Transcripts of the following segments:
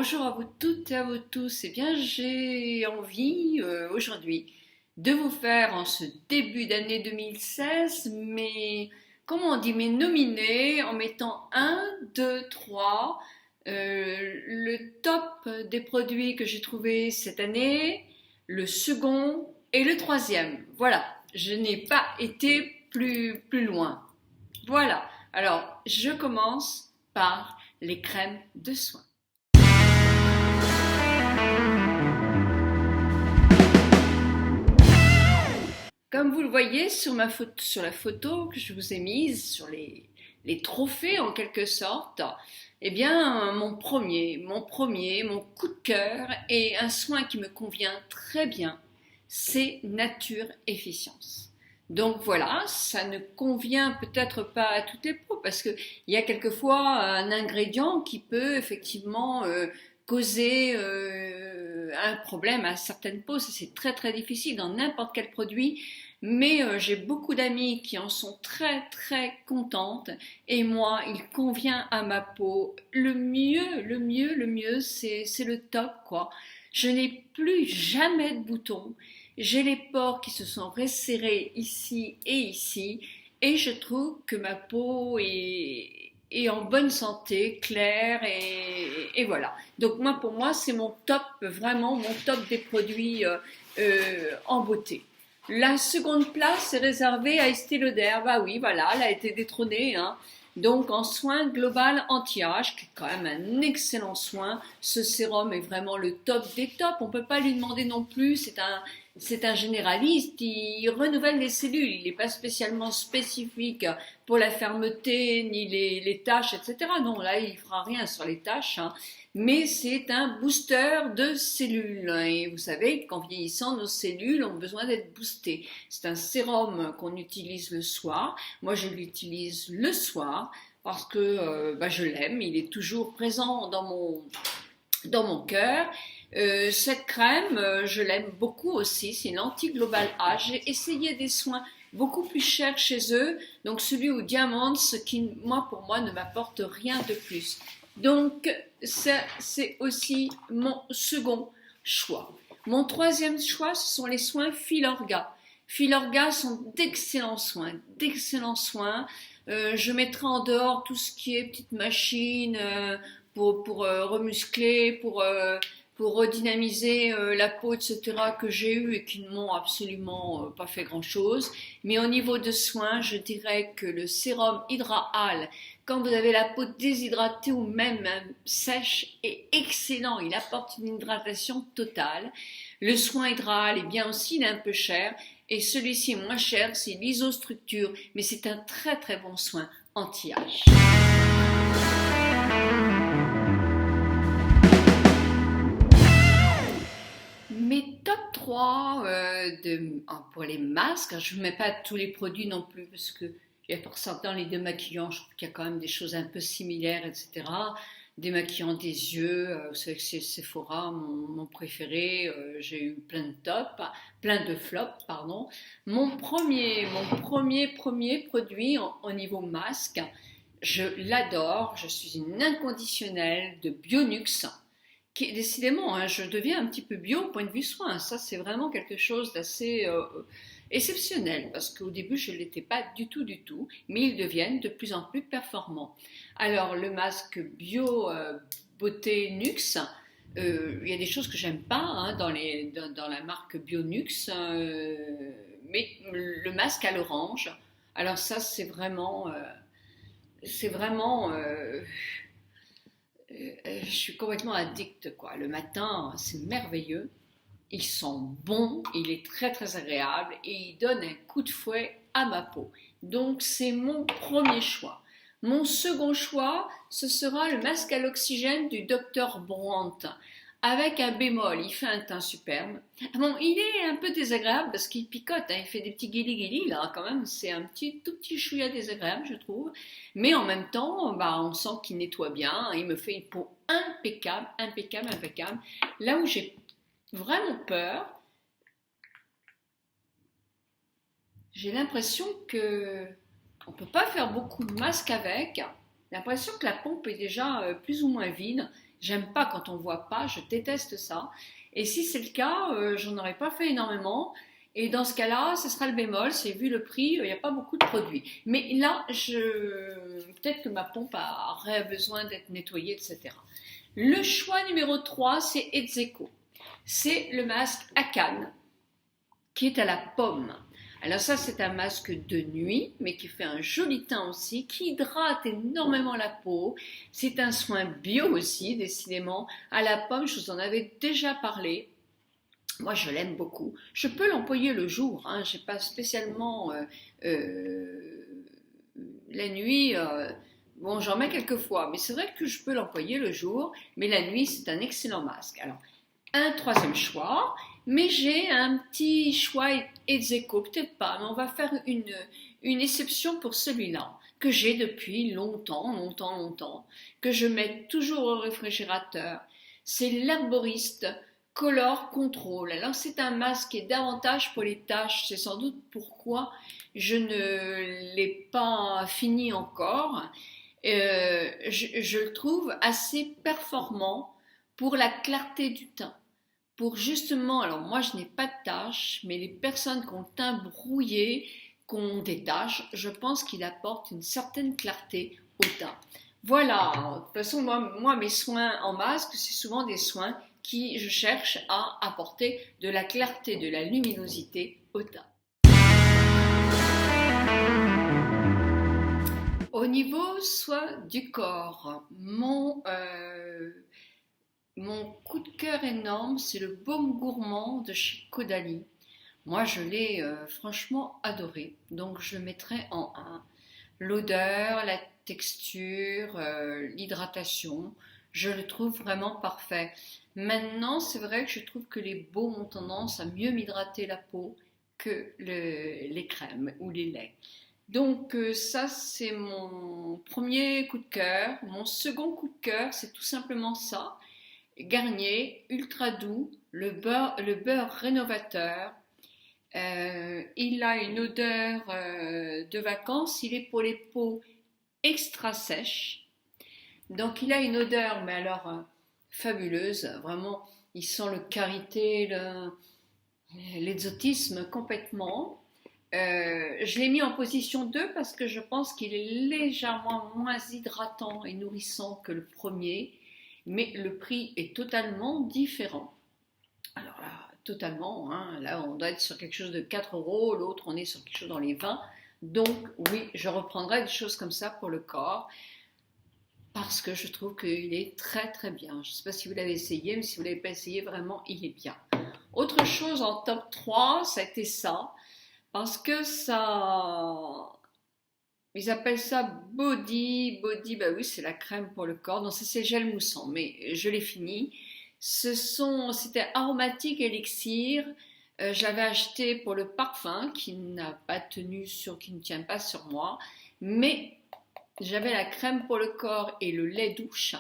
Bonjour à vous toutes et à vous tous. Eh bien, j'ai envie aujourd'hui de vous faire en ce début d'année 2016, comment on dit, mes nominés en mettant un, 2, 3, le top des produits que j'ai trouvés cette année, le second et le troisième. Voilà, je n'ai pas été plus loin. Voilà, alors je commence par les crèmes de soin. Comme vous le voyez sur sur la photo que je vous ai mise, sur les trophées en quelque sorte, eh bien mon coup de cœur et un soin qui me convient très bien, c'est Nature Efficience. Donc voilà, ça ne convient peut-être pas à toutes les peaux parce qu'il y a quelquefois un ingrédient qui peut effectivement causer un problème à certaines peaux. C'est très difficile dans n'importe quel produit, mais j'ai beaucoup d'amis qui en sont très contentes et moi il convient à ma peau. Le mieux c'est le top quoi. Je n'ai plus jamais de boutons, j'ai les pores qui se sont resserrés ici et je trouve que ma peau est en bonne santé, claire et voilà. Donc moi pour moi c'est mon top, vraiment mon top des produits en beauté. La seconde place est réservée à Estée Lauder. Bah oui, voilà, elle a été détrônée, hein. Donc en soin global anti-âge, qui est quand même un excellent soin. Ce sérum est vraiment le top des tops. On peut pas lui demander non plus. C'est un généraliste. Il renouvelle les cellules. Il n'est pas spécialement spécifique pour la fermeté ni les taches, etc. Non, là il fera rien sur les taches, hein. Mais c'est un booster de cellules. Et vous savez qu'en vieillissant, nos cellules ont besoin d'être boostées. C'est un sérum qu'on utilise le soir. Moi, je l'utilise le soir parce que je l'aime. Il est toujours présent dans mon cœur. Cette crème, je l'aime beaucoup aussi. C'est une anti-global âge. J'ai essayé des soins beaucoup plus chers chez eux. Donc celui au diamant, ce qui, pour moi, ne m'apporte rien de plus. Donc, ça, c'est aussi mon second choix. Mon troisième choix, ce sont les soins Filorga. Filorga sont d'excellents soins, je mettrai en dehors tout ce qui est petite machine pour remuscler, pour redynamiser la peau, etc., que j'ai eu et qui ne m'ont absolument pas fait grand-chose. Mais au niveau de soins, je dirais que le sérum Hydraal, quand vous avez la peau déshydratée ou même sèche, est excellent. Il apporte une hydratation totale. Le soin Hydraal est bien aussi, il est un peu cher. Et celui-ci est moins cher, c'est l'isostructure, mais c'est un très bon soin anti-âge. Mes top 3 pour les masques, je ne mets pas tous les produits non plus parce que pour certains les démaquillants, je trouve qu'il y a quand même des choses un peu similaires, etc. Démaquillant des yeux, vous savez que c'est Sephora, mon préféré, j'ai eu plein de tops, plein de flops, pardon. Mon premier produit au niveau masque, je l'adore, je suis une inconditionnelle de Bionux. Décidément, hein, je deviens un petit peu bio au point de vue soin. Ça, c'est vraiment quelque chose d'assez exceptionnel parce qu'au début, je ne l'étais pas du tout, mais ils deviennent de plus en plus performants. Alors, le masque bio beauté Nux, il y a des choses que j'aime pas hein, dans la marque Bionux, mais le masque à l'orange, alors ça, c'est vraiment je suis complètement addict quoi. Le matin, c'est merveilleux. Il sent bon, il est très agréable et il donne un coup de fouet à ma peau. Donc c'est mon premier choix. Mon second choix, ce sera le masque à l'oxygène du Dr Brandt. Avec un bémol, il fait un teint superbe. Bon, il est un peu désagréable parce qu'il picote, hein, il fait des petits guilis là quand même, c'est un tout petit chouïa désagréable je trouve. Mais en même temps, on sent qu'il nettoie bien, il me fait une peau impeccable. Là où j'ai vraiment peur, j'ai l'impression que on peut pas faire beaucoup de masques avec. J'ai l'impression que la pompe est déjà plus ou moins vide J'aime pas quand on voit pas, je déteste ça. Et si c'est le cas, j'en aurais pas fait énormément. Et dans ce cas-là, ce sera le bémol, c'est vu le prix, il n'y a pas beaucoup de produits. Mais là, peut-être que ma pompe aurait besoin d'être nettoyée, etc. Le choix numéro 3, c'est Ezeko. C'est le masque Akan, qui est à la pomme. Alors ça, c'est un masque de nuit, mais qui fait un joli teint aussi, qui hydrate énormément la peau. C'est un soin bio aussi, décidément. À la pomme, je vous en avais déjà parlé. Moi, je l'aime beaucoup. Je peux l'employer le jour, hein. Je n'ai pas spécialement la nuit. Bon, j'en mets quelques fois, mais c'est vrai que je peux l'employer le jour, mais la nuit, c'est un excellent masque. Alors, un troisième choix, mais j'ai un petit choix Ezeko, peut-être pas, mais on va faire une exception pour celui-là, que j'ai depuis longtemps, que je mets toujours au réfrigérateur. C'est l'Herboriste Color Control. Alors c'est un masque qui est davantage pour les taches, c'est sans doute pourquoi je ne l'ai pas fini encore. Je le trouve assez performant pour la clarté du teint. Pour justement, alors moi je n'ai pas de taches, mais les personnes qui ont le teint brouillé, qui ont des taches, je pense qu'il apporte une certaine clarté au teint. Voilà, de toute façon moi mes soins en masque, c'est souvent des soins qui je cherche à apporter de la clarté, de la luminosité au teint. Au niveau soin du corps, mon coup de cœur énorme, c'est le baume gourmand de chez Caudalie. Moi, je l'ai franchement adoré, donc je le mettrai en 1. L'odeur, la texture, l'hydratation, je le trouve vraiment parfait. Maintenant, c'est vrai que je trouve que les baumes ont tendance à mieux m'hydrater la peau que les crèmes ou les laits. Donc ça, c'est mon premier coup de cœur. Mon second coup de cœur, c'est tout simplement ça. Garnier, ultra doux, le beurre rénovateur. Il a une odeur de vacances, il est pour les peaux extra sèches. Donc il a une odeur, mais alors fabuleuse, vraiment, il sent le karité, l'exotisme complètement. Je l'ai mis en position 2 parce que je pense qu'il est légèrement moins hydratant et nourrissant que le premier, mais le prix est totalement différent. Alors là, totalement, hein, là on doit être sur quelque chose de 4 euros, l'autre on est sur quelque chose dans les 20. Donc oui, je reprendrai des choses comme ça pour le corps parce que je trouve qu'il est très très bien. Je ne sais pas si vous l'avez essayé, mais si vous ne l'avez pas essayé, vraiment il est bien. Autre chose en top 3, ça a été ça, parce que ça... Ils appellent ça body, bah oui, c'est la crème pour le corps. Non, ça c'est gel moussant, mais je l'ai fini. C'était aromatique élixir. Je l'avais acheté pour le parfum qui n'a pas tenu qui ne tient pas sur moi. Mais j'avais la crème pour le corps et le lait douche.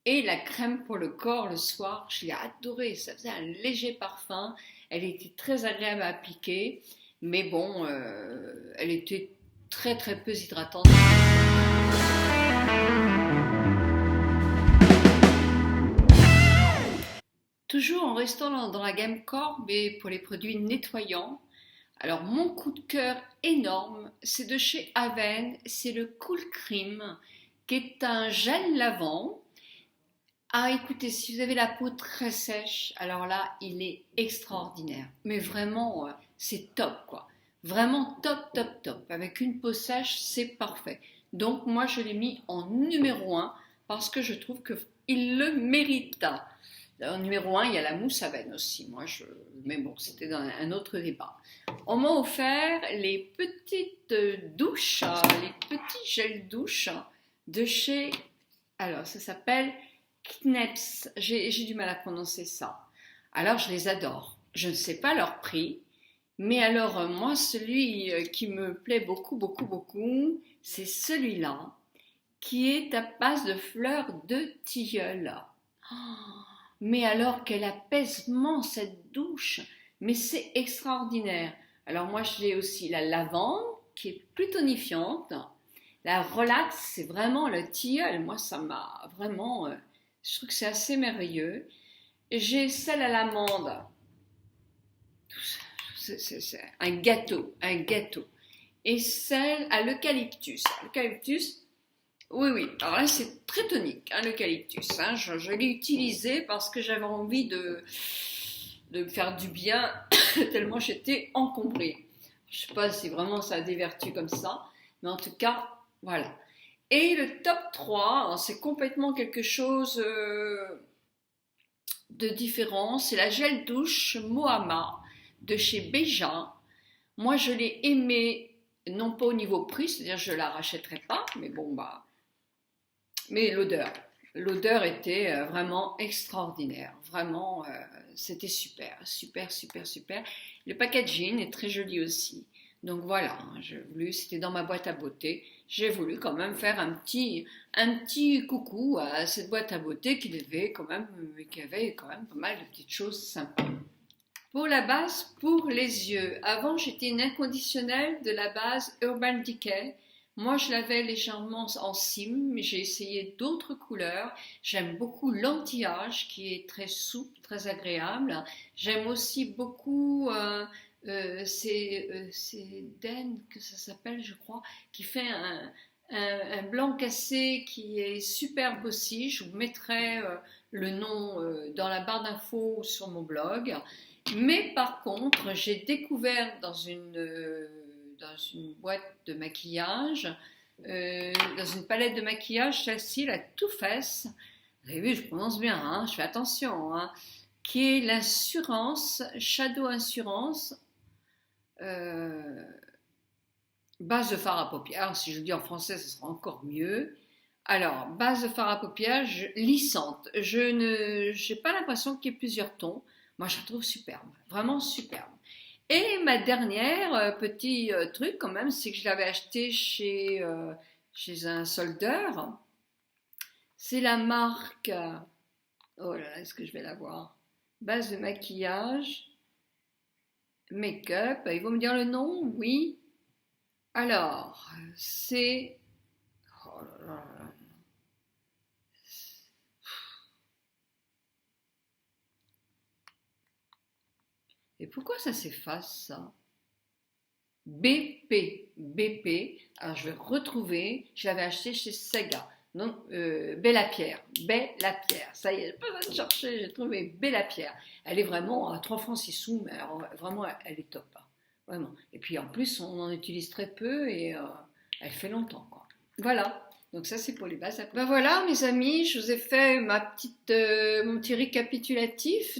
Et la crème pour le corps le soir, je l'ai adorée. Ça faisait un léger parfum. Elle était très agréable à appliquer. Mais bon, elle était très très peu hydratante. Toujours en restant dans la gamme corps, mais pour les produits nettoyants. Alors mon coup de cœur énorme, c'est de chez Aven, c'est le Cool Cream, qui est un gel lavant. Ah écoutez, si vous avez la peau très sèche, alors là, il est extraordinaire. Mais vraiment, c'est top quoi. Vraiment top. Avec une peau sèche, c'est parfait. Donc moi, je l'ai mis en numéro 1 parce que je trouve qu'il le mérite. En numéro 1, il y a la mousse Aven aussi. Mais bon, c'était dans un autre débat. On m'a offert les petites douches, les petits gels douche de chez... Alors, ça s'appelle Kneps. J'ai du mal à prononcer ça. Alors, je les adore. Je ne sais pas leur prix. Mais alors, moi, celui qui me plaît beaucoup, c'est celui-là, qui est à base de fleurs de tilleul. Oh, mais alors, quel apaisement cette douche! Mais c'est extraordinaire. Alors moi, j'ai aussi la lavande, qui est plus tonifiante. La relax, c'est vraiment le tilleul. Moi, ça m'a vraiment... Je trouve que c'est assez merveilleux. J'ai celle à l'amande. C'est un gâteau, un gâteau. Et celle à l'eucalyptus. L'eucalyptus, oui, oui. Alors là, c'est très tonique, hein, l'eucalyptus. Hein. Je l'ai utilisé parce que j'avais envie de me faire du bien tellement j'étais encombrée. Je ne sais pas si vraiment ça a des vertus comme ça, mais en tout cas, voilà. Et le top 3, c'est complètement quelque chose de différent. C'est la gel douche Mohama de chez Beja. Moi, je l'ai aimé, non pas au niveau prix, c'est-à-dire je ne la rachèterai pas, mais bon, bah. Mais l'odeur. L'odeur était vraiment extraordinaire. Vraiment, c'était super, super, super, super. Le packaging est très joli aussi. Donc voilà, j'ai voulu, c'était dans ma boîte à beauté. J'ai voulu quand même faire un petit coucou à cette boîte à beauté qui avait quand même pas mal de petites choses sympas. Pour la base, pour les yeux. Avant, j'étais une inconditionnelle de la base Urban Decay. Moi, je l'avais légèrement en cime, mais j'ai essayé d'autres couleurs. J'aime beaucoup l'anti-âge qui est très souple, très agréable. J'aime aussi beaucoup, c'est Den que ça s'appelle, je crois, qui fait un blanc cassé qui est superbe aussi. Je vous mettrai le nom dans la barre d'infos ou sur mon blog. Mais par contre, j'ai découvert dans une boîte de maquillage, dans une palette de maquillage, celle-ci, la Too Faced, vous avez vu, je prononce bien, hein, je fais attention, hein, qui est l'assurance, Shadow Assurance, base de fard à paupières. Si je le dis en français, ce sera encore mieux. Alors, base de fard à paupières lissante. Je n'ai pas l'impression qu'il y ait plusieurs tons. Moi, je la trouve superbe, vraiment superbe. Et ma dernière petit truc quand même, c'est que je l'avais acheté chez un soldeur. C'est la marque, oh là là, est-ce que je vais la voir? Base de maquillage, make-up. Ils vont me dire le nom? Oui. Alors, c'est, oh là là là. Et pourquoi ça s'efface ça? BP. Alors je vais retrouver, je l'avais acheté chez Sega. Non, Bellapierre. Ça y est, j'ai pas besoin de chercher, j'ai trouvé Bellapierre. Elle est vraiment à 3 francs 6 sous, mais alors, vraiment, elle est top. Hein. Vraiment. Et puis en plus, on en utilise très peu et elle fait longtemps. Quoi. Voilà. Donc ça, c'est pour les bases. Ben voilà, mes amis, je vous ai fait mon petit récapitulatif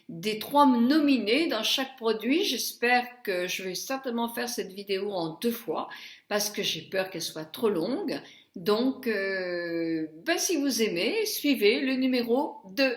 des 3 nominés dans chaque produit. J'espère que je vais certainement faire cette vidéo en 2 fois parce que j'ai peur qu'elle soit trop longue. Donc, si vous aimez, suivez le numéro 2.